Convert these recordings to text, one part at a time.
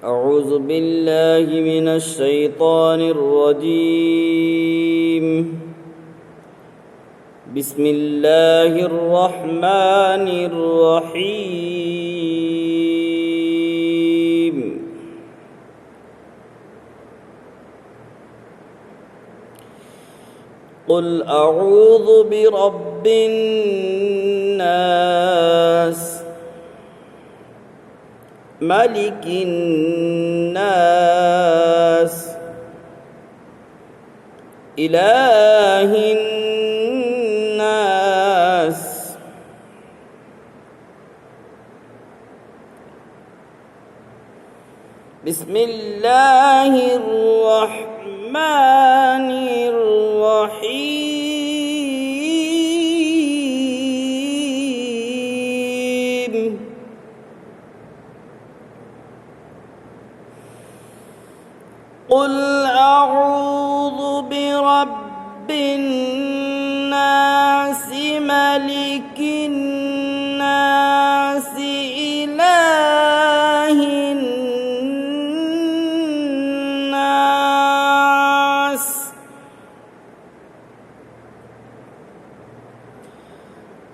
أعوذ بالله من الشيطان الرجيم. بسم الله الرحمن الرحيم. قل أعوذ برب الناس ملك الناس إله الناس بسم الله الرحمن الرحيم. قل أعوذ برب الناس ملك الناس إله الناس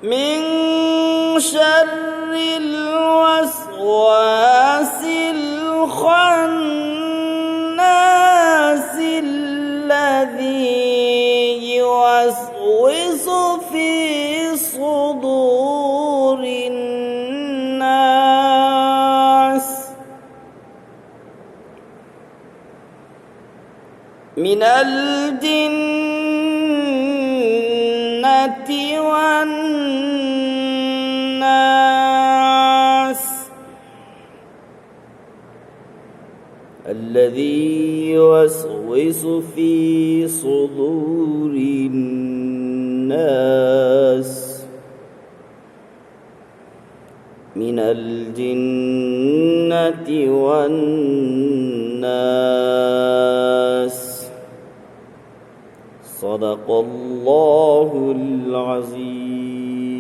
من شر الوسواس الخناس الذي يوسوس في صدور الناس من الجنة والناس الذي يوسوس في صدور الناس من الجنة والناس. صدق الله العظيم.